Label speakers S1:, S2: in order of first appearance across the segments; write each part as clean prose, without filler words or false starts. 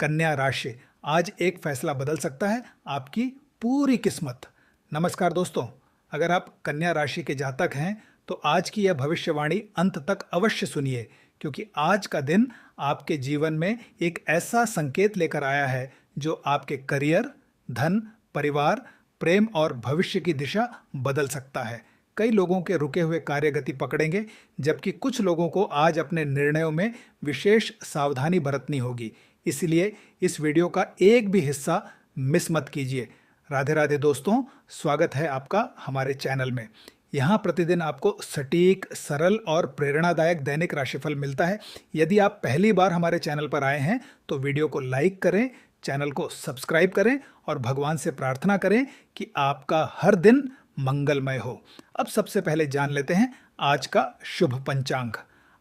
S1: कन्या राशि, आज एक फैसला बदल सकता है आपकी पूरी किस्मत। नमस्कार दोस्तों, अगर आप कन्या राशि के जातक हैं तो आज की यह भविष्यवाणी अंत तक अवश्य सुनिए, क्योंकि आज का दिन आपके जीवन में एक ऐसा संकेत लेकर आया है जो आपके करियर, धन, परिवार, प्रेम और भविष्य की दिशा बदल सकता है। कई लोगों के रुके हुए कार्य गति पकड़ेंगे, जबकि कुछ लोगों को आज अपने निर्णयों में विशेष सावधानी बरतनी होगी। इसलिए इस वीडियो का एक भी हिस्सा मिस मत कीजिए। राधे राधे दोस्तों, स्वागत है आपका हमारे चैनल में। यहाँ प्रतिदिन आपको सटीक, सरल और प्रेरणादायक दैनिक राशिफल मिलता है। यदि आप पहली बार हमारे चैनल पर आए हैं तो वीडियो को लाइक करें, चैनल को सब्सक्राइब करें और भगवान से प्रार्थना करें कि आपका हर दिन मंगलमय हो। अब सबसे पहले जान लेते हैं आज का शुभ पंचांग।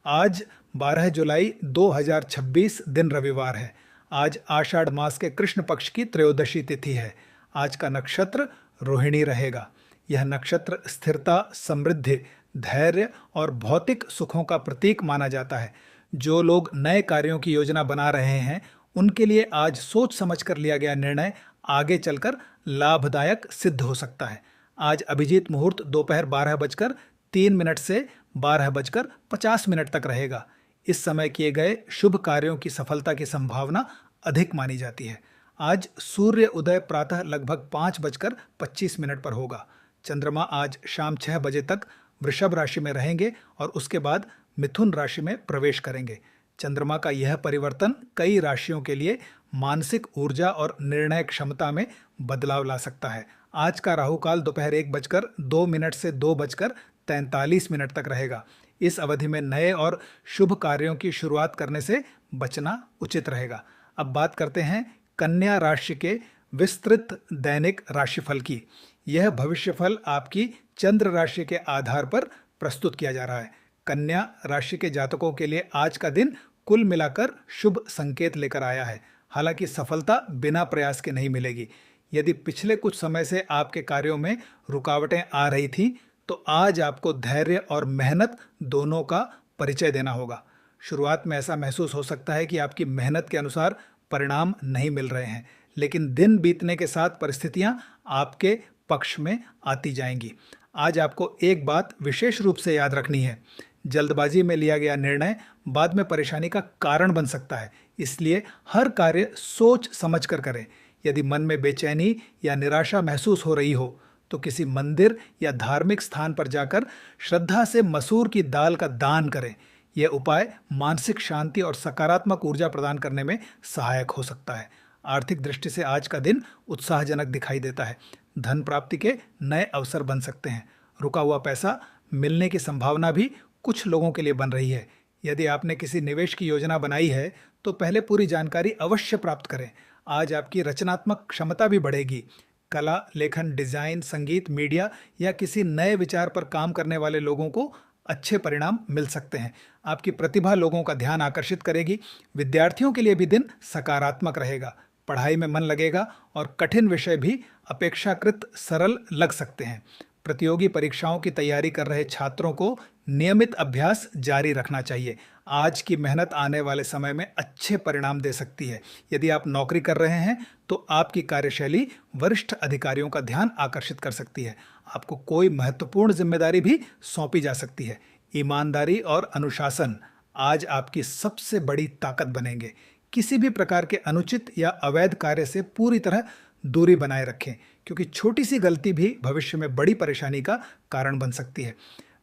S1: आज 12 जुलाई 2026 दिन रविवार है। आज आषाढ़ मास के कृष्ण पक्ष की त्रयोदशी तिथि है। आज का नक्षत्र रोहिणी रहेगा। यह नक्षत्र स्थिरता, समृद्धि, धैर्य और भौतिक सुखों का प्रतीक माना जाता है। जो लोग नए कार्यों की योजना बना रहे हैं उनके लिए आज सोच समझकर लिया गया निर्णय आगे चलकर लाभदायक सिद्ध हो सकता है। आज अभिजीत मुहूर्त दोपहर 12:03 से 12:50 तक रहेगा। इस समय किए गए शुभ कार्यों की सफलता की संभावना अधिक मानी जाती है। आज सूर्य उदय प्रातः लगभग 5:25 पर होगा। चंद्रमा आज शाम 6 बजे तक वृषभ राशि में रहेंगे और उसके बाद मिथुन राशि में प्रवेश करेंगे। चंद्रमा का यह परिवर्तन कई राशियों के लिए मानसिक ऊर्जा और निर्णय क्षमता में बदलाव ला सकता है। आज का राहु काल दोपहर 1:02 से 2:43 तक रहेगा। इस अवधि में नए और शुभ कार्यों की शुरुआत करने से बचना उचित रहेगा। अब बात करते हैं कन्या राशि के विस्तृत दैनिक राशिफल की। यह भविष्यफल आपकी चंद्र राशि के आधार पर प्रस्तुत किया जा रहा है। कन्या राशि के जातकों के लिए आज का दिन कुल मिलाकर शुभ संकेत लेकर आया है। हालांकि सफलता बिना प्रयास के नहीं मिलेगी। यदि पिछले कुछ समय से आपके कार्यों में रुकावटें आ रही थी तो आज आपको धैर्य और मेहनत दोनों का परिचय देना होगा। शुरुआत में ऐसा महसूस हो सकता है कि आपकी मेहनत के अनुसार परिणाम नहीं मिल रहे हैं, लेकिन दिन बीतने के साथ परिस्थितियां आपके पक्ष में आती जाएंगी। आज आपको एक बात विशेष रूप से याद रखनी है, जल्दबाजी में लिया गया निर्णय बाद में परेशानी का कारण बन सकता है। इसलिए हर कार्य सोच समझ कर करें। यदि मन में बेचैनी या निराशा महसूस हो रही हो तो किसी मंदिर या धार्मिक स्थान पर जाकर श्रद्धा से मसूर की दाल का दान करें। यह उपाय मानसिक शांति और सकारात्मक ऊर्जा प्रदान करने में सहायक हो सकता है। आर्थिक दृष्टि से आज का दिन उत्साहजनक दिखाई देता है। धन प्राप्ति के नए अवसर बन सकते हैं। रुका हुआ पैसा मिलने की संभावना भी कुछ लोगों के लिए बन रही है। यदि आपने किसी निवेश की योजना बनाई है तो पहले पूरी जानकारी अवश्य प्राप्त करें। आज आपकी रचनात्मक क्षमता भी बढ़ेगी। कला, लेखन, डिजाइन, संगीत, मीडिया या किसी नए विचार पर काम करने वाले लोगों को अच्छे परिणाम मिल सकते हैं। आपकी प्रतिभा लोगों का ध्यान आकर्षित करेगी। विद्यार्थियों के लिए भी दिन सकारात्मक रहेगा। पढ़ाई में मन लगेगा और कठिन विषय भी अपेक्षाकृत सरल लग सकते हैं। प्रतियोगी परीक्षाओं की तैयारी कर रहे छात्रों को नियमित अभ्यास जारी रखना चाहिए। आज की मेहनत आने वाले समय में अच्छे परिणाम दे सकती है। यदि आप नौकरी कर रहे हैं तो आपकी कार्यशैली वरिष्ठ अधिकारियों का ध्यान आकर्षित कर सकती है। आपको कोई महत्वपूर्ण जिम्मेदारी भी सौंपी जा सकती है। ईमानदारी और अनुशासन आज आपकी सबसे बड़ी ताकत बनेंगे। किसी भी प्रकार के अनुचित या अवैध कार्य से पूरी तरह दूरी बनाए रखें, क्योंकि छोटी सी गलती भी भविष्य में बड़ी परेशानी का कारण बन सकती है।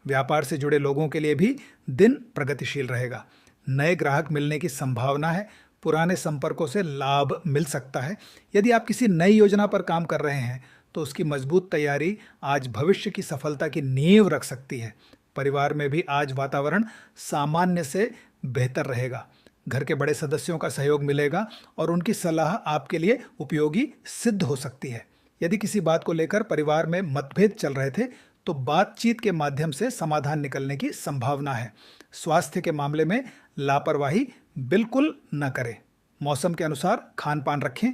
S1: व्यापार से जुड़े लोगों के लिए भी दिन प्रगतिशील रहेगा। नए ग्राहक मिलने की संभावना है। पुराने संपर्कों से लाभ मिल सकता है। यदि आप किसी नई योजना पर काम कर रहे हैं तो उसकी मजबूत तैयारी आज भविष्य की सफलता की नींव रख सकती है। परिवार में भी आज वातावरण सामान्य से बेहतर रहेगा। घर के बड़े सदस्यों का सहयोग मिलेगा और उनकी सलाह आपके लिए उपयोगी सिद्ध हो सकती है। यदि किसी बात को लेकर परिवार में मतभेद चल रहे थे तो बातचीत के माध्यम से समाधान निकलने की संभावना है। स्वास्थ्य के मामले में लापरवाही बिल्कुल न करें। मौसम के अनुसार खान पान रखें,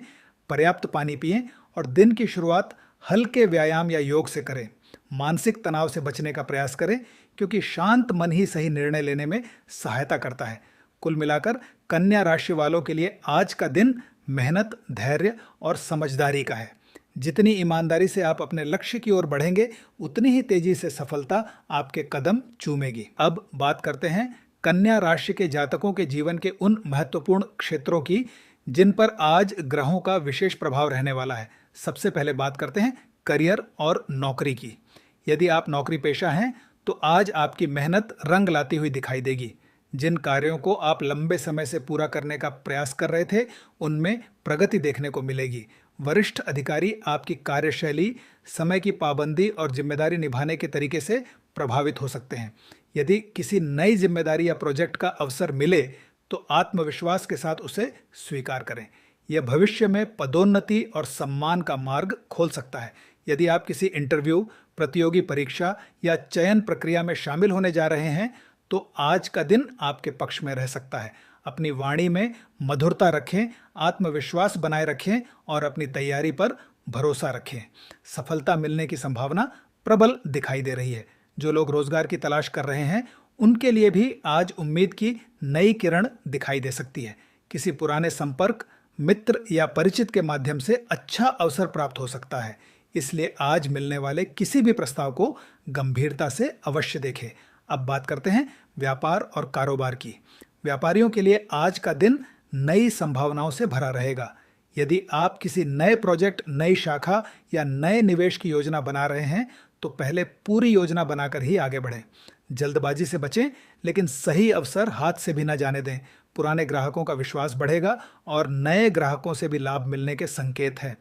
S1: पर्याप्त पानी पिएं और दिन की शुरुआत हल्के व्यायाम या योग से करें। मानसिक तनाव से बचने का प्रयास करें, क्योंकि शांत मन ही सही निर्णय लेने में सहायता करता है। कुल मिलाकर कन्या राशि वालों के लिए आज का दिन मेहनत, धैर्य और समझदारी का है। जितनी ईमानदारी से आप अपने लक्ष्य की ओर बढ़ेंगे, उतनी ही तेजी से सफलता आपके कदम चूमेगी। अब बात करते हैं कन्या राशि के जातकों के जीवन के उन महत्वपूर्ण क्षेत्रों की जिन पर आज ग्रहों का विशेष प्रभाव रहने वाला है। सबसे पहले बात करते हैं करियर और नौकरी की। यदि आप नौकरी पेशा हैं तो आज आपकी मेहनत रंग लाती हुई दिखाई देगी। जिन कार्यों को आप लंबे समय से पूरा करने का प्रयास कर रहे थे, उनमें प्रगति देखने को मिलेगी। वरिष्ठ अधिकारी आपकी कार्यशैली, समय की पाबंदी और जिम्मेदारी निभाने के तरीके से प्रभावित हो सकते हैं। यदि किसी नई जिम्मेदारी या प्रोजेक्ट का अवसर मिले तो आत्मविश्वास के साथ उसे स्वीकार करें। यह भविष्य में पदोन्नति और सम्मान का मार्ग खोल सकता है। यदि आप किसी इंटरव्यू, प्रतियोगी परीक्षा या चयन प्रक्रिया में शामिल होने जा रहे हैं तो आज का दिन आपके पक्ष में रह सकता है। अपनी वाणी में मधुरता रखें, आत्मविश्वास बनाए रखें और अपनी तैयारी पर भरोसा रखें। सफलता मिलने की संभावना प्रबल दिखाई दे रही है। जो लोग रोजगार की तलाश कर रहे हैं, उनके लिए भी आज उम्मीद की नई किरण दिखाई दे सकती है। किसी पुराने संपर्क, मित्र या परिचित के माध्यम से अच्छा अवसर प्राप्त हो सकता है। इसलिए आज मिलने वाले किसी भी प्रस्ताव को गंभीरता से अवश्य देखें। अब बात करते हैं व्यापार और कारोबार की। व्यापारियों के लिए आज का दिन नई संभावनाओं से भरा रहेगा। यदि आप किसी नए प्रोजेक्ट, नई शाखा या नए निवेश की योजना बना रहे हैं तो पहले पूरी योजना बनाकर ही आगे बढ़ें। जल्दबाजी से बचें, लेकिन सही अवसर हाथ से भी न जाने दें। पुराने ग्राहकों का विश्वास बढ़ेगा और नए ग्राहकों से भी लाभ मिलने के संकेत हैं।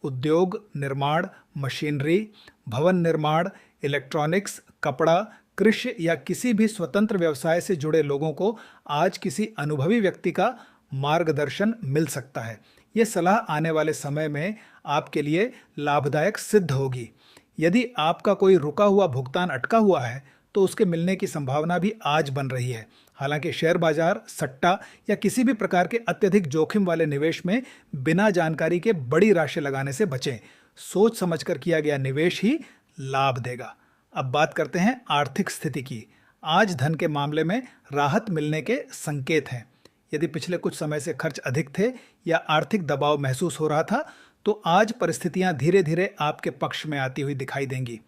S1: उद्योग, निर्माण, मशीनरी, भवन निर्माण, इलेक्ट्रॉनिक्स, कपड़ा, कृषि या किसी भी स्वतंत्र व्यवसाय से जुड़े लोगों को आज किसी अनुभवी व्यक्ति का मार्गदर्शन मिल सकता है। ये सलाह आने वाले समय में आपके लिए लाभदायक सिद्ध होगी। यदि आपका कोई रुका हुआ भुगतान अटका हुआ है तो उसके मिलने की संभावना भी आज बन रही है। हालांकि शेयर बाजार, सट्टा या किसी भी प्रकार के अत्यधिक जोखिम वाले निवेश में बिना जानकारी के बड़ी राशि लगाने से बचें। सोच समझकर किया गया निवेश ही लाभ देगा। अब बात करते हैं आर्थिक स्थिति की। आज धन के मामले में राहत मिलने के संकेत हैं। यदि पिछले कुछ समय से खर्च अधिक थे या आर्थिक दबाव महसूस हो रहा था तो आज परिस्थितियां धीरे धीरे आपके पक्ष में आती हुई दिखाई देंगी।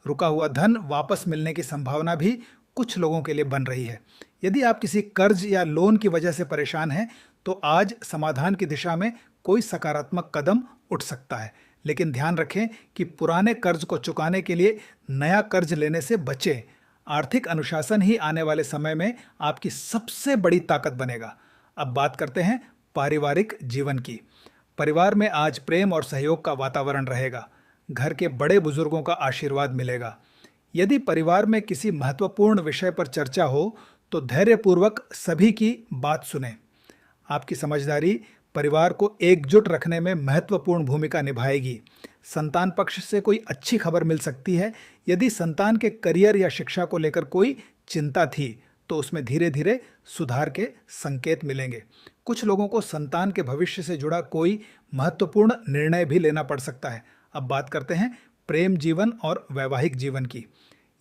S1: रुका हुआ धन वापस मिलने की संभावना भी कुछ लोगों के लिए बन रही है। यदि आप किसी कर्ज या लोन की वजह से परेशान हैं तो आज समाधान की दिशा में कोई सकारात्मक कदम उठ सकता है। लेकिन ध्यान रखें कि पुराने कर्ज को चुकाने के लिए नया कर्ज लेने से बचें। आर्थिक अनुशासन ही आने वाले समय में आपकी सबसे बड़ी ताकत बनेगा। अब बात करते हैं पारिवारिक जीवन की। परिवार में आज प्रेम और सहयोग का वातावरण रहेगा। घर के बड़े बुजुर्गों का आशीर्वाद मिलेगा। यदि परिवार में किसी महत्वपूर्ण विषय पर चर्चा हो तो धैर्यपूर्वक सभी की बात सुनें। आपकी समझदारी परिवार को एकजुट रखने में महत्वपूर्ण भूमिका निभाएगी। संतान पक्ष से कोई अच्छी खबर मिल सकती है। यदि संतान के करियर या शिक्षा को लेकर कोई चिंता थी तो उसमें धीरे धीरे सुधार के संकेत मिलेंगे। कुछ लोगों को संतान के भविष्य से जुड़ा कोई महत्वपूर्ण निर्णय भी लेना पड़ सकता है। अब बात करते हैं प्रेम जीवन और वैवाहिक जीवन की।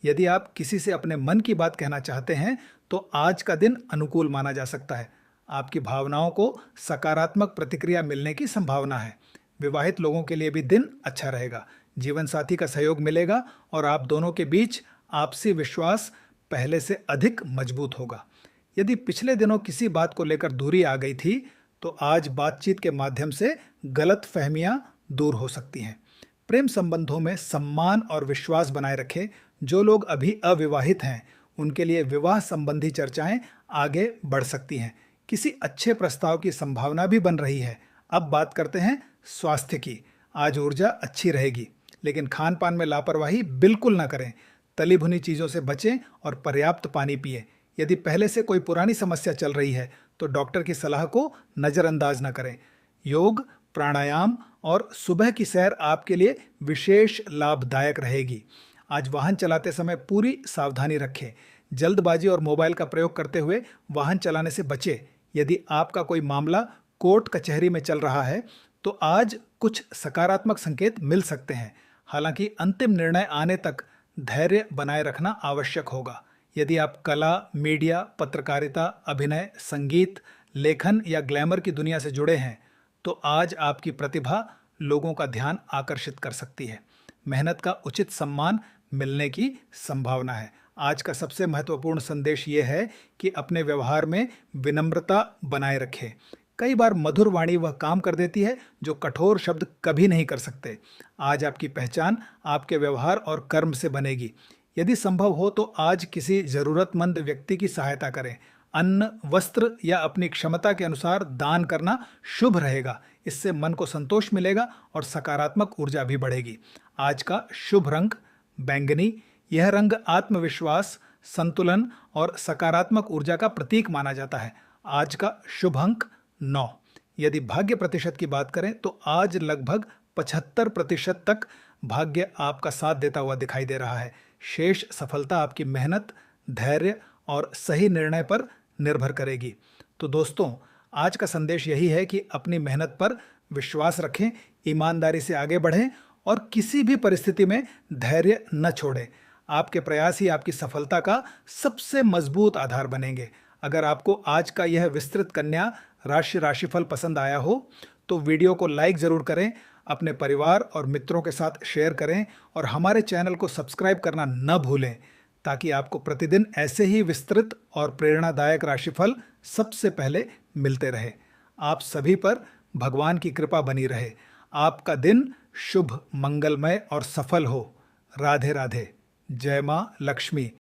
S1: यदि आप किसी से अपने मन की बात कहना चाहते हैं तो आज का दिन अनुकूल माना जा सकता है। आपकी भावनाओं को सकारात्मक प्रतिक्रिया मिलने की संभावना है। विवाहित लोगों के लिए भी दिन अच्छा रहेगा। जीवन साथी का सहयोग मिलेगा और आप दोनों के बीच आपसी विश्वास पहले से अधिक मजबूत होगा। यदि पिछले दिनों किसी बात को लेकर दूरी आ गई थी तो आज बातचीत के माध्यम से गलत फहमियां दूर हो सकती हैं। प्रेम संबंधों में सम्मान और विश्वास बनाए रखें। जो लोग अभी अविवाहित हैं उनके लिए विवाह संबंधी चर्चाएं आगे बढ़ सकती हैं। किसी अच्छे प्रस्ताव की संभावना भी बन रही है। अब बात करते हैं स्वास्थ्य की। आज ऊर्जा अच्छी रहेगी, लेकिन खान पान में लापरवाही बिल्कुल ना करें। तली भुनी चीज़ों से बचें और पर्याप्त पानी पिएं। यदि पहले से कोई पुरानी समस्या चल रही है तो डॉक्टर की सलाह को नज़रअंदाज न करें। योग, प्राणायाम और सुबह की सैर आपके लिए विशेष लाभदायक रहेगी। आज वाहन चलाते समय पूरी सावधानी रखें। जल्दबाजी और मोबाइल का प्रयोग करते हुए वाहन चलाने से बचें। यदि आपका कोई मामला कोर्ट कचहरी में चल रहा है तो आज कुछ सकारात्मक संकेत मिल सकते हैं। हालांकि अंतिम निर्णय आने तक धैर्य बनाए रखना आवश्यक होगा। यदि आप कला, मीडिया, पत्रकारिता, अभिनय, संगीत, लेखन या ग्लैमर की दुनिया से जुड़े हैं तो आज आपकी प्रतिभा लोगों का ध्यान आकर्षित कर सकती है। मेहनत का उचित सम्मान मिलने की संभावना है। आज का सबसे महत्वपूर्ण संदेश ये है कि अपने व्यवहार में विनम्रता बनाए रखें। कई बार मधुर वाणी वह काम कर देती है जो कठोर शब्द कभी नहीं कर सकते। आज आपकी पहचान आपके व्यवहार और कर्म से बनेगी। यदि संभव हो तो आज किसी जरूरतमंद व्यक्ति की सहायता करें। अन्न, वस्त्र या अपनी क्षमता के अनुसार दान करना शुभ रहेगा। इससे मन को संतोष मिलेगा और सकारात्मक ऊर्जा भी बढ़ेगी। आज का शुभ रंग बैंगनी। यह रंग आत्मविश्वास, संतुलन और सकारात्मक ऊर्जा का प्रतीक माना जाता है। आज का शुभ अंक 9। यदि भाग्य प्रतिशत की बात करें तो आज लगभग 75% तक भाग्य आपका साथ देता हुआ दिखाई दे रहा है। शेष सफलता आपकी मेहनत, धैर्य और सही निर्णय पर निर्भर करेगी। तो दोस्तों, आज का संदेश यही है कि अपनी मेहनत पर विश्वास रखें, ईमानदारी से आगे बढ़ें और किसी भी परिस्थिति में धैर्य न छोड़ें। आपके प्रयास ही आपकी सफलता का सबसे मजबूत आधार बनेंगे। अगर आपको आज का यह विस्तृत कन्या राशिफल पसंद आया हो तो वीडियो को लाइक ज़रूर करें, अपने परिवार और मित्रों के साथ शेयर करें और हमारे चैनल को सब्सक्राइब करना न भूलें, ताकि आपको प्रतिदिन ऐसे ही विस्तृत और प्रेरणादायक राशिफल सबसे पहले मिलते रहे। आप सभी पर भगवान की कृपा बनी रहे। आपका दिन शुभ, मंगलमय और सफल हो। राधे राधे। जय मां लक्ष्मी।